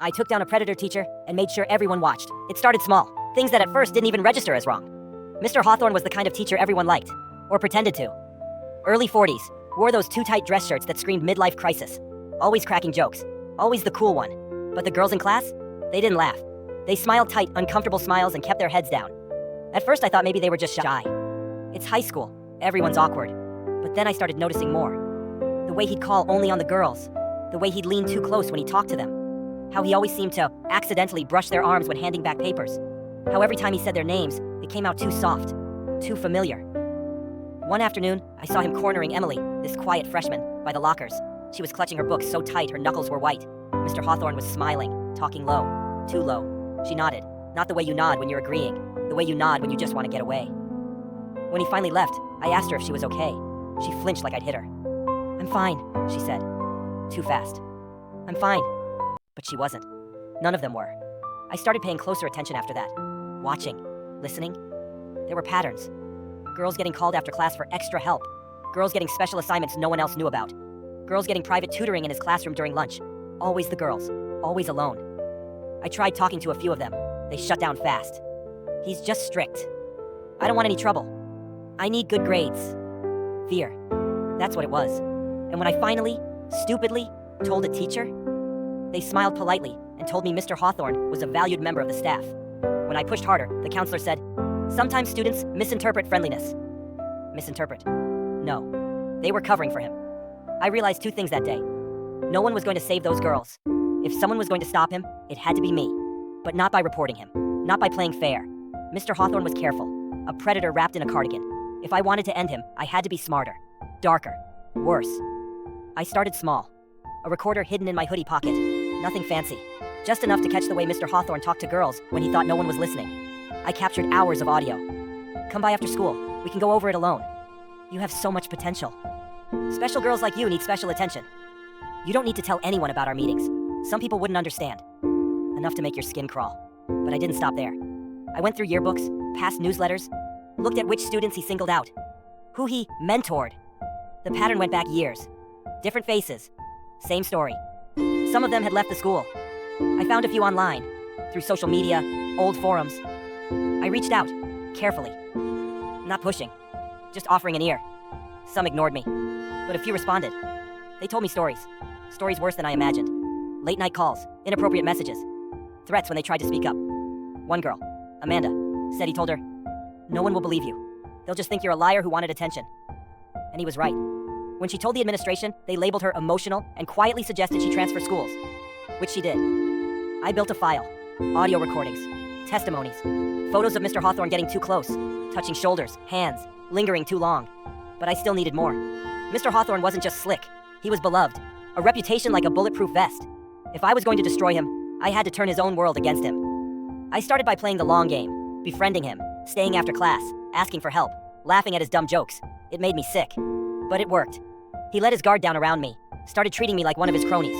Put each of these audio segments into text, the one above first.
I took down a predator teacher and made sure everyone watched. It started small, things that at first didn't even register as wrong. Mr. Hawthorne was the kind of teacher everyone liked, or pretended to. Early 40s, wore those too tight dress shirts that screamed midlife crisis. Always cracking jokes, always the cool one. But the girls in class? They didn't laugh. They smiled tight, uncomfortable smiles and kept their heads down. At first I thought maybe they were just shy. It's high school, everyone's awkward. But then I started noticing more. The way he'd call only on the girls. The way he'd lean too close when he talked to them. How he always seemed to accidentally brush their arms when handing back papers. How every time he said their names, it came out too soft, too familiar. One afternoon, I saw him cornering Emily, this quiet freshman, by the lockers. She was clutching her books so tight her knuckles were white. Mr. Hawthorne was smiling, talking low, too low. She nodded, not the way you nod when you're agreeing, the way you nod when you just want to get away. When he finally left, I asked her if she was okay. She flinched like I'd hit her. "I'm fine," she said. Too fast. "I'm fine." But she wasn't. None of them were. I started paying closer attention after that. Watching, listening. There were patterns. Girls getting called after class for extra help. Girls getting special assignments no one else knew about. Girls getting private tutoring in his classroom during lunch. Always the girls. Always alone. I tried talking to a few of them. They shut down fast. "He's just strict. I don't want any trouble. I need good grades." Fear. That's what it was. And when I finally, stupidly, told a teacher, they smiled politely and told me Mr. Hawthorne was a valued member of the staff. When I pushed harder, the counselor said, "Sometimes students misinterpret friendliness." Misinterpret? No. They were covering for him. I realized two things that day. No one was going to save those girls. If someone was going to stop him, it had to be me. But not by reporting him. Not by playing fair. Mr. Hawthorne was careful. A predator wrapped in a cardigan. If I wanted to end him, I had to be smarter. Darker. Worse. I started small. A recorder hidden in my hoodie pocket. Nothing fancy. Just enough to catch the way Mr. Hawthorne talked to girls when he thought no one was listening. I captured hours of audio. "Come by after school. We can go over it alone. You have so much potential. Special girls like you need special attention. You don't need to tell anyone about our meetings. Some people wouldn't understand." Enough to make your skin crawl. But I didn't stop there. I went through yearbooks, past newsletters, looked at which students he singled out, who he mentored. The pattern went back years. Different faces. Same story. Some of them had left the school. I found a few online, through social media, old forums. I reached out, carefully. Not pushing, just offering an ear. Some ignored me, but a few responded. They told me stories. Stories worse than I imagined. Late night calls, inappropriate messages, threats when they tried to speak up. One girl, Amanda, said he told her, "No one will believe you. They'll just think you're a liar who wanted attention." And he was right. When she told the administration, they labeled her emotional and quietly suggested she transfer schools, which she did. I built a file, audio recordings, testimonies, photos of Mr. Hawthorne getting too close, touching shoulders, hands, lingering too long. But I still needed more. Mr. Hawthorne wasn't just slick, he was beloved, a reputation like a bulletproof vest. If I was going to destroy him, I had to turn his own world against him. I started by playing the long game, befriending him, staying after class, asking for help, laughing at his dumb jokes. It made me sick. But it worked. He let his guard down around me, started treating me like one of his cronies.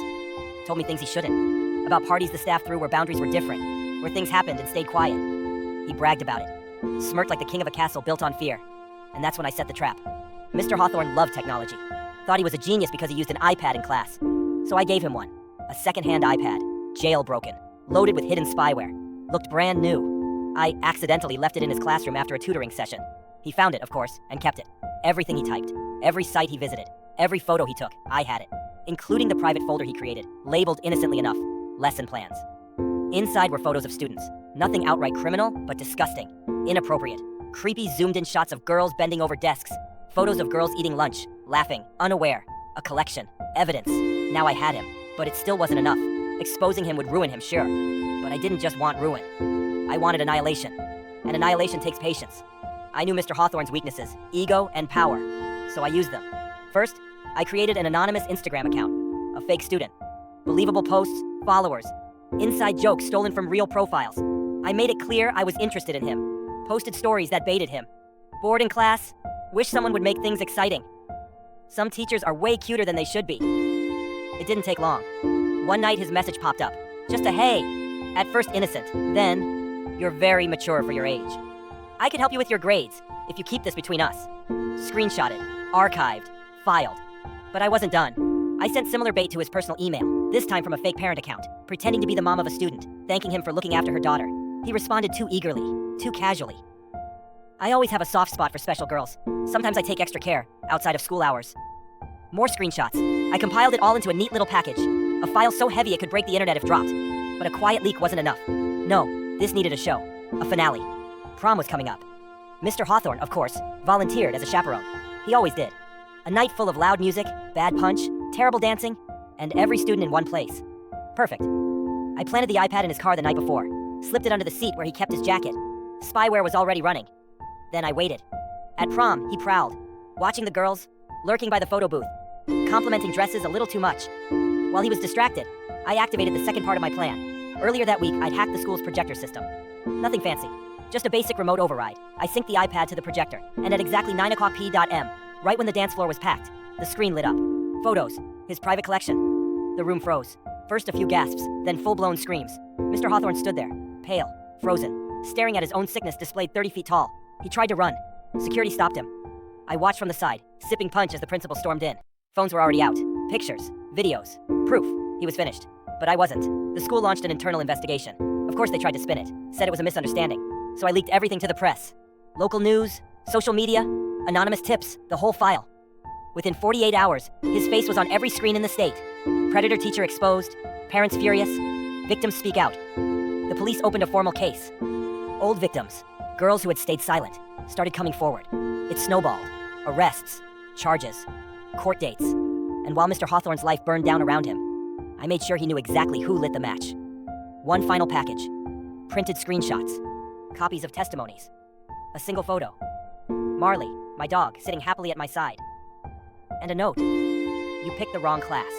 Told me things he shouldn't. About parties the staff threw where boundaries were different, where things happened and stayed quiet. He bragged about it, smirked like the king of a castle built on fear. And that's when I set the trap. Mr. Hawthorne loved technology. Thought he was a genius because he used an iPad in class. So I gave him one. A second-hand iPad, jailbroken, loaded with hidden spyware. Looked brand new. I accidentally left it in his classroom after a tutoring session. He found it, of course, and kept it. Everything he typed, every site he visited, every photo he took, I had it. Including the private folder he created, labeled innocently enough, lesson plans. Inside were photos of students. Nothing outright criminal, but disgusting, inappropriate. Creepy zoomed-in shots of girls bending over desks. Photos of girls eating lunch, laughing, unaware. A collection, evidence. Now I had him, but it still wasn't enough. Exposing him would ruin him, sure. But I didn't just want ruin. I wanted annihilation. And annihilation takes patience. I knew Mr. Hawthorne's weaknesses, ego and power, so I used them. First, I created an anonymous Instagram account, a fake student. Believable posts, followers, inside jokes stolen from real profiles. I made it clear I was interested in him. Posted stories that baited him. Bored in class? Wish someone would make things exciting. Some teachers are way cuter than they should be. It didn't take long. One night his message popped up. Just a hey. At first innocent, then, "You're very mature for your age. I could help you with your grades, if you keep this between us." Screenshotted, archived, filed. But I wasn't done. I sent similar bait to his personal email. this time from a fake parent account, pretending to be the mom of a student, thanking him for looking after her daughter. He responded too eagerly, too casually. I always have a soft spot for special girls. Sometimes I take extra care, outside of school hours. More screenshots. I compiled it all into a neat little package. A file so heavy it could break the internet if dropped. But a quiet leak wasn't enough. No, this needed a show. A finale. Prom was coming up. Mr. Hawthorne, of course, volunteered as a chaperone. He always did. A night full of loud music, bad punch, terrible dancing, and every student in one place. Perfect. I planted the iPad in his car the night before, slipped it under the seat where he kept his jacket. Spyware was already running. Then I waited. At prom, he prowled, watching the girls, lurking by the photo booth, complimenting dresses a little too much. While he was distracted, I activated the second part of my plan. Earlier that week, I'd hacked the school's projector system. Nothing fancy, just a basic remote override. I synced the iPad to the projector, and at exactly 9 o'clock p.m., right when the dance floor was packed, the screen lit up. Photos, his private collection. The room froze. First a few gasps, then full-blown screams. Mr. Hawthorne stood there, pale, frozen, staring at his own sickness displayed 30 feet tall. He tried to run. Security stopped him. I watched from the side, sipping punch as the principal stormed in. Phones were already out. Pictures, videos, proof. He was finished. But I wasn't. The school launched an internal investigation. Of course they tried to spin it, said it was a misunderstanding. So I leaked everything to the press. Local news, social media, anonymous tips, the whole file. Within 48 hours, his face was on every screen in the state. Predator teacher exposed, parents furious, victims speak out. The police opened a formal case. Old victims, girls who had stayed silent, started coming forward. It snowballed. Arrests, charges, court dates. And while Mr. Hawthorne's life burned down around him, I made sure he knew exactly who lit the match. One final package. Printed screenshots. Copies of testimonies. A single photo. Marley, my dog, sitting happily at my side. And a note. You picked the wrong class.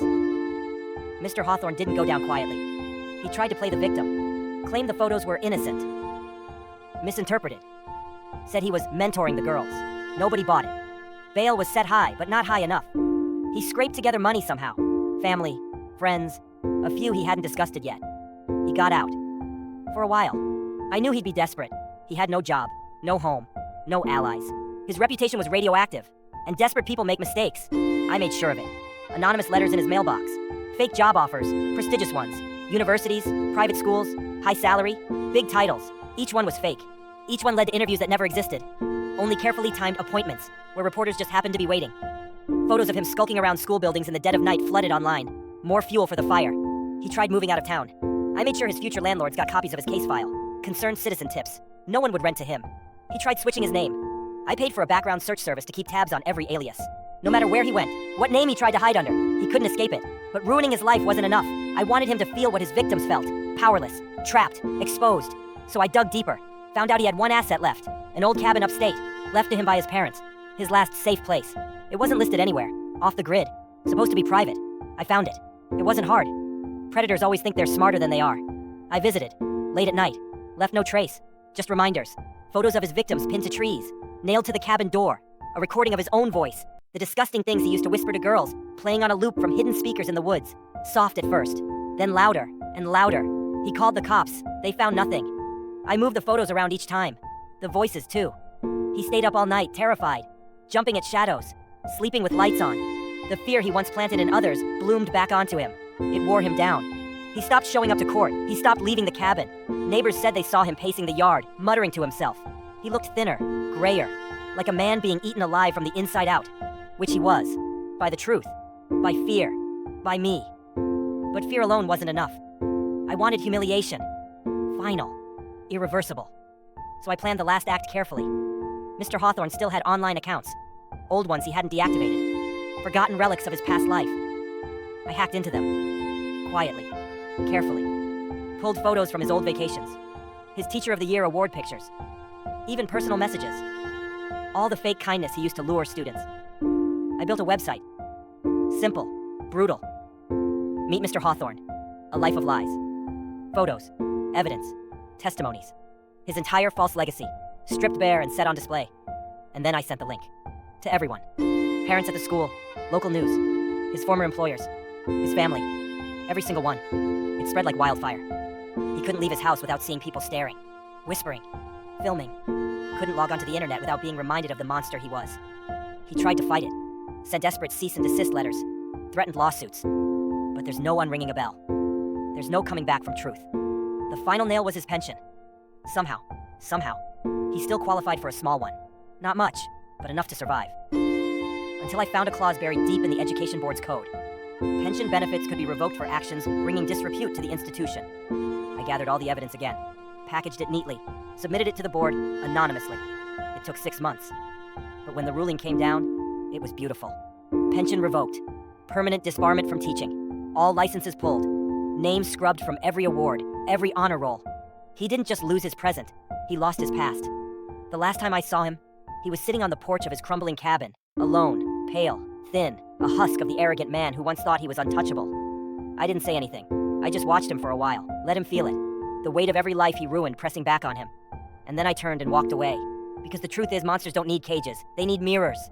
Mr. Hawthorne didn't go down quietly. He tried to play the victim. Claimed the photos were innocent. Misinterpreted. Said he was mentoring the girls. Nobody bought it. Bail was set high, but not high enough. He scraped together money somehow. Family, friends, a few he hadn't discussed it yet. He got out. For a while. I knew he'd be desperate. He had no job, no home, no allies. His reputation was radioactive, and desperate people make mistakes. I made sure of it. Anonymous letters in his mailbox. Fake job offers, prestigious ones. Universities, private schools, high salary, big titles. Each one was fake. Each one led to interviews that never existed. Only carefully timed appointments, where reporters just happened to be waiting. Photos of him skulking around school buildings in the dead of night flooded online. More fuel for the fire. He tried moving out of town. I made sure his future landlords got copies of his case file. Concerned citizen tips. No one would rent to him. He tried switching his name. I paid for a background search service to keep tabs on every alias. No matter where he went, what name he tried to hide under, he couldn't escape it. But ruining his life wasn't enough. I wanted him to feel what his victims felt. Powerless, trapped, exposed. So I dug deeper. Found out he had one asset left. An old cabin upstate, left to him by his parents. His last safe place. It wasn't listed anywhere. Off the grid. Supposed to be private. I found it. It wasn't hard. Predators always think they're smarter than they are. I visited. Late at night. Left no trace. Just reminders. Photos of his victims pinned to trees. Nailed to the cabin door. A recording of his own voice. The disgusting things he used to whisper to girls, playing on a loop from hidden speakers in the woods. Soft at first. Then louder and louder. He called the cops. They found nothing. I moved the photos around each time. The voices, too. He stayed up all night, terrified. Jumping at shadows. Sleeping with lights on. The fear he once planted in others bloomed back onto him. It wore him down. He stopped showing up to court. He stopped leaving the cabin. Neighbors said they saw him pacing the yard, muttering to himself. He looked thinner, grayer, like a man being eaten alive from the inside out. Which he was. By the truth. By fear. By me. But fear alone wasn't enough. I wanted humiliation. Final. Irreversible. So I planned the last act carefully. Mr. Hawthorne still had online accounts. Old ones he hadn't deactivated. Forgotten relics of his past life. I hacked into them. Quietly. Carefully. Pulled photos from his old vacations. His Teacher of the Year award pictures. Even personal messages. All the fake kindness he used to lure students. I built a website. Simple. Brutal. Meet Mr. Hawthorne. A life of lies. Photos. Evidence. Testimonies. His entire false legacy. Stripped bare and set on display. And then I sent the link. To everyone. Parents at the school. Local news. His former employers. His family. Every single one. It spread like wildfire. He couldn't leave his house without seeing people staring. Whispering. Filming. Couldn't log onto the internet without being reminded of the monster he was. He tried to fight it. Sent desperate cease and desist letters. Threatened lawsuits. But But there's no unringing a bell. There's no coming back from truth. The final nail was his pension. Somehow, he still qualified for a small one. Not much, but enough to survive. Until I found a clause buried deep in the Education Board's code. Pension benefits could be revoked for actions bringing disrepute to the institution. I gathered all the evidence again, packaged it neatly, submitted it to the board anonymously. It took 6 months. But when the ruling came down, it was beautiful. Pension revoked, permanent disbarment from teaching, all licenses pulled, names scrubbed from every award, every honor roll. He didn't just lose his present, he lost his past. The last time I saw him, he was sitting on the porch of his crumbling cabin, alone, pale, thin, a husk of the arrogant man who once thought he was untouchable. I didn't say anything. I just watched him for a while, let him feel it, the weight of every life he ruined pressing back on him. And then I turned and walked away. Because the truth is, monsters don't need cages, they need mirrors.